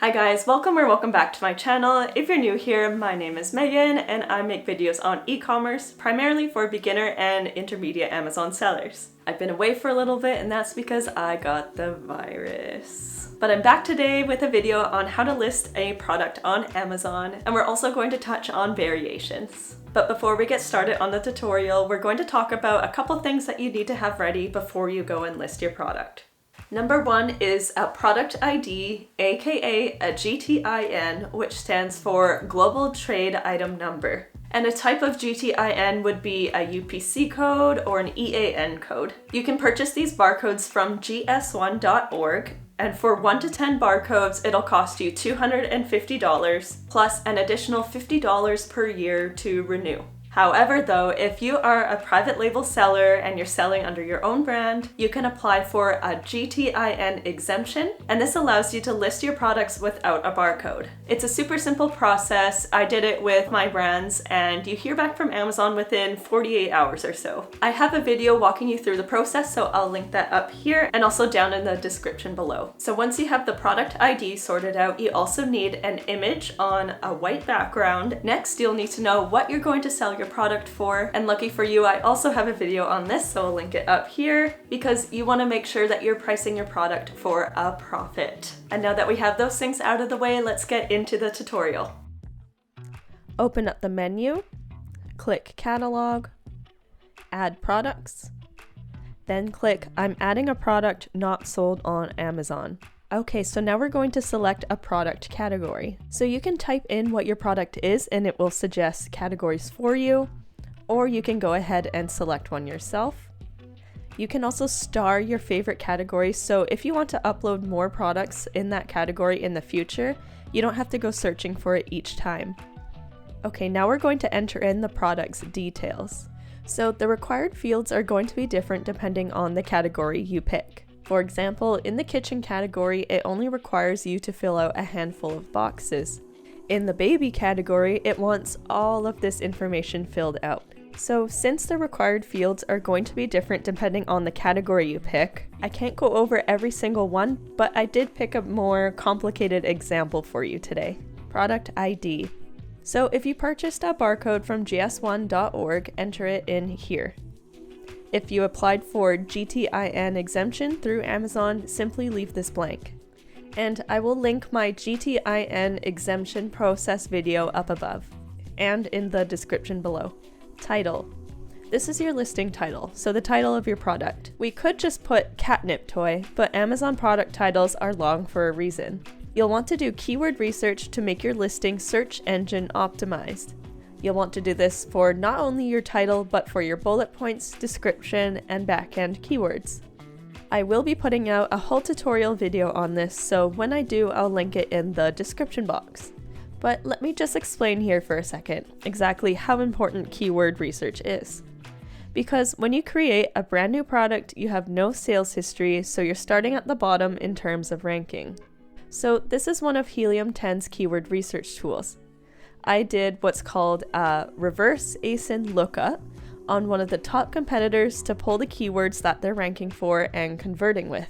Hi guys, welcome or welcome back to my channel. If you're new here, my name is Megan and I make videos on e-commerce, primarily for beginner and intermediate Amazon sellers. I've been away for a little bit and that's because I got the virus. But I'm back today with a video on how to list a product on Amazon, and we're also going to touch on variations. But before we get started on the tutorial, we're going to talk about a couple things that you need to have ready before you go and list your product. Number one is a product ID, aka a GTIN, which stands for Global Trade Item Number. And a type of GTIN would be a UPC code or an EAN code. You can purchase these barcodes from gs1.org, and for 1 to 10 barcodes, it'll cost you $250 plus an additional $50 per year to renew. However, though, if you are a private label seller and you're selling under your own brand, you can apply for a GTIN exemption, and this allows you to list your products without a barcode. It's a super simple process. I did it with my brands, and you hear back from Amazon within 48 hours or so. I have a video walking you through the process, so I'll link that up here and also down in the description below. So once you have the product ID sorted out, you also need an image on a white background. Next, you'll need to know what you're going to sell your product for, and lucky for you, I also have a video on this, so I'll link it up here, because you want to make sure that you're pricing your product for a profit. And now that we have those things out of the way, let's get into the tutorial. Open up the menu, click Catalog, Add Products, then click I'm adding a product not sold on Amazon. Okay, so now we're going to select a product category. So you can type in what your product is and it will suggest categories for you, or you can go ahead and select one yourself. You can also star your favorite category, so if you want to upload more products in that category in the future, you don't have to go searching for it each time. Okay, now we're going to enter in the product's details. So the required fields are going to be different depending on the category you pick. For example, in the kitchen category, it only requires you to fill out a handful of boxes. In the baby category, it wants all of this information filled out. So since the required fields are going to be different depending on the category you pick, I can't go over every single one, but I did pick a more complicated example for you today. Product ID. So if you purchased a barcode from gs1.org, enter it in here. If you applied for GTIN exemption through Amazon, simply leave this blank. And I will link my GTIN exemption process video up above and in the description below. Title. This is your listing title, so the title of your product. We could just put catnip toy, but Amazon product titles are long for a reason. You'll want to do keyword research to make your listing search engine optimized. You'll want to do this for not only your title, but for your bullet points, description, and back-end keywords. I will be putting out a whole tutorial video on this, so when I do, I'll link it in the description box. But let me just explain here for a second exactly how important keyword research is. Because when you create a brand new product, you have no sales history, so you're starting at the bottom in terms of ranking. So this is one of Helium 10's keyword research tools. I did what's called a reverse ASIN lookup on one of the top competitors to pull the keywords that they're ranking for and converting with.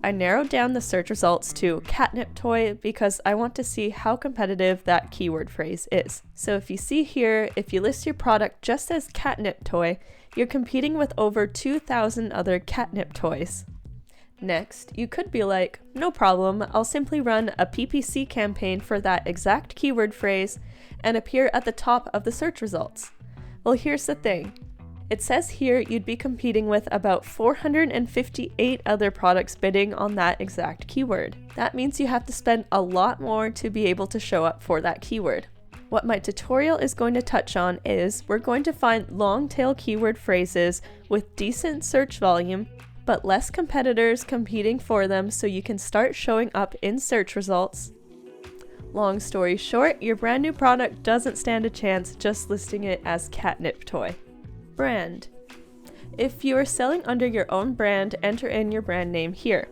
I narrowed down the search results to catnip toy because I want to see how competitive that keyword phrase is. So if you see here, if you list your product just as catnip toy, you're competing with over 2,000 other catnip toys. Next, you could be like, no problem, I'll simply run a PPC campaign for that exact keyword phrase and appear at the top of the search results. Well, here's the thing. It says here you'd be competing with about 458 other products bidding on that exact keyword. That means you have to spend a lot more to be able to show up for that keyword. What my tutorial is going to touch on is we're going to find long tail keyword phrases with decent search volume but less competitors competing for them so you can start showing up in search results. Long story short, your brand new product doesn't stand a chance just listing it as catnip toy. Brand. If you are selling under your own brand, enter in your brand name here.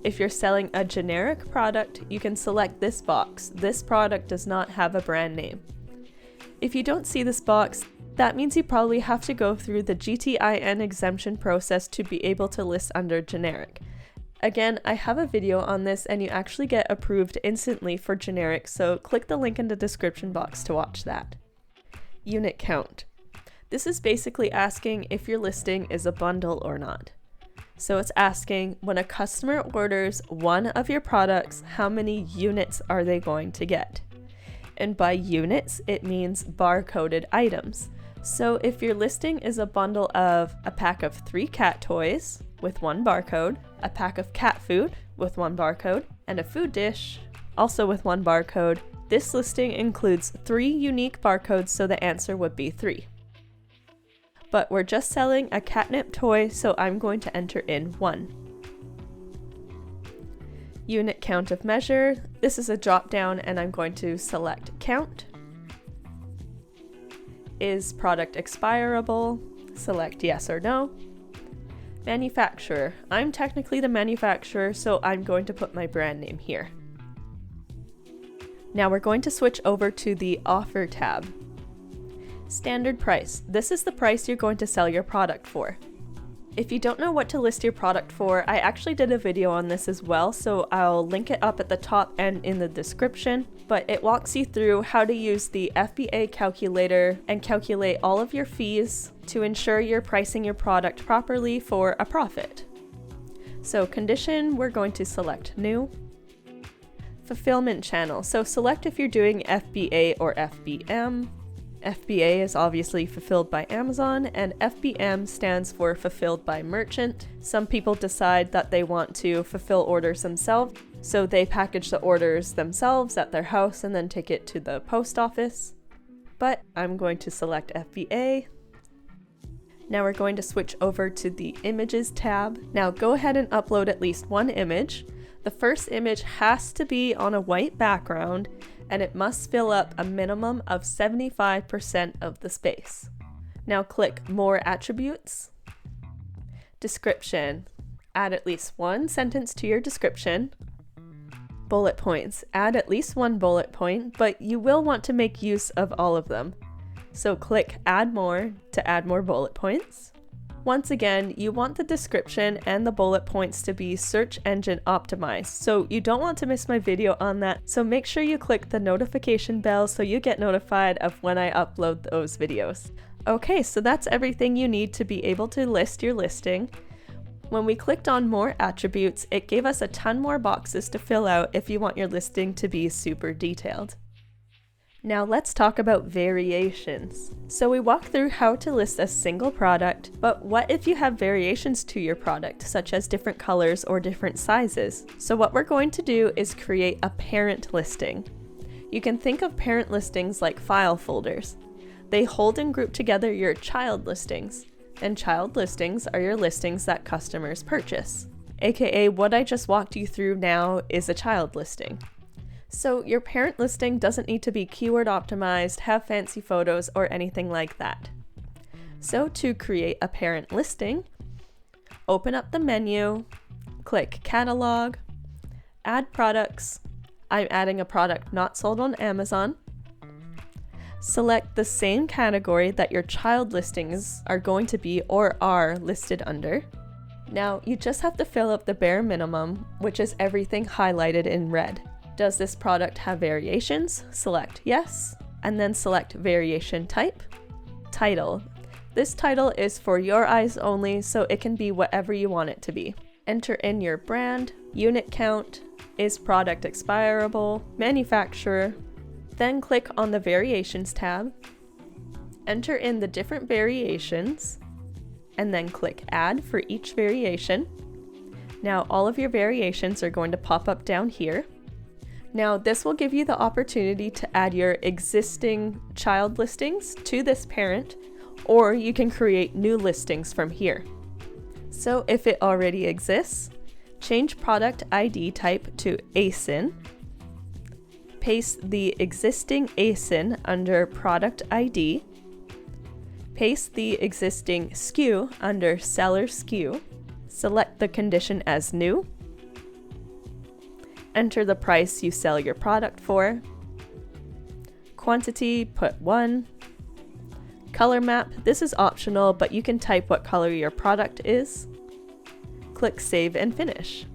If you're selling a generic product, you can select this box. This product does not have a brand name. If you don't see this box, that means you probably have to go through the GTIN exemption process to be able to list under generic. Again, I have a video on this and you actually get approved instantly for generic, so click the link in the description box to watch that. Unit count. This is basically asking if your listing is a bundle or not. So it's asking when a customer orders one of your products, how many units are they going to get? And by units, it means barcoded items. So if your listing is a bundle of a pack of 3 cat toys with 1 barcode, a pack of cat food with 1 barcode, and a food dish also with 1 barcode, this listing includes 3 unique barcodes, so the answer would be 3. But we're just selling a catnip toy, so I'm going to enter in 1. Unit count of measure. This is a drop down and I'm going to select count. Is product expirable? Select yes or no. Manufacturer. I'm technically the manufacturer, so I'm going to put my brand name here. Now we're going to switch over to the offer tab. Standard price. This is the price you're going to sell your product for. If you don't know what to list your product for, I actually did a video on this as well, so I'll link it up at the top and in the description, but it walks you through how to use the FBA calculator and calculate all of your fees to ensure you're pricing your product properly for a profit. So condition, we're going to select new. Fulfillment channel. So select if you're doing FBA or FBM. FBA is obviously fulfilled by Amazon, and FBM stands for fulfilled by merchant. Some people decide that they want to fulfill orders themselves, so they package the orders themselves at their house and then take it to the post office. But I'm going to select FBA. Now we're going to switch over to the images tab. Now go ahead and upload at least 1 image. The first image has to be on a white background, and it must fill up a minimum of 75% of the space. Now click More Attributes. Description. Add at least 1 sentence to your description. Bullet points. Add at least 1 bullet point, but you will want to make use of all of them. So click Add More to add more bullet points. Once again, you want the description and the bullet points to be search engine optimized, so you don't want to miss my video on that, so make sure you click the notification bell so you get notified of when I upload those videos. Okay, so that's everything you need to be able to list your listing. When we clicked on more attributes, it gave us a ton more boxes to fill out if you want your listing to be super detailed. Now let's talk about variations. So we walked through how to list a single product, but what if you have variations to your product, such as different colors or different sizes? So what we're going to do is create a parent listing. You can think of parent listings like file folders. They hold and group together your child listings, and child listings are your listings that customers purchase. AKA what I just walked you through now is a child listing. So your parent listing doesn't need to be keyword optimized, have fancy photos, or anything like that. So to create a parent listing, open up the menu, click Catalog, Add Products. I'm adding a product not sold on Amazon. Select the same category that your child listings are going to be or are listed under. Now you just have to fill up the bare minimum, which is everything highlighted in red. Does this product have variations? Select yes, and then select variation type. Title. This title is for your eyes only, so it can be whatever you want it to be. Enter in your brand, unit count, is product expirable, manufacturer, then click on the variations tab, enter in the different variations, and then click add for each variation. Now all of your variations are going to pop up down here. Now this will give you the opportunity to add your existing child listings to this parent, or you can create new listings from here. So if it already exists, change product ID type to ASIN, paste the existing ASIN under product ID, paste the existing SKU under seller SKU, select the condition as new, enter the price you sell your product for, quantity, put 1, color map, this is optional, but you can type what color your product is, click save and finish.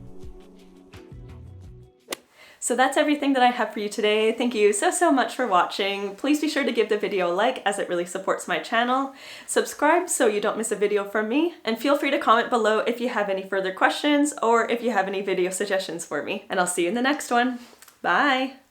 So that's everything that I have for you today. Thank you so much for watching. Please be sure to give the video a like as it really supports my channel. Subscribe so you don't miss a video from me, and feel free to comment below if you have any further questions or if you have any video suggestions for me. And I'll see you in the next one. Bye!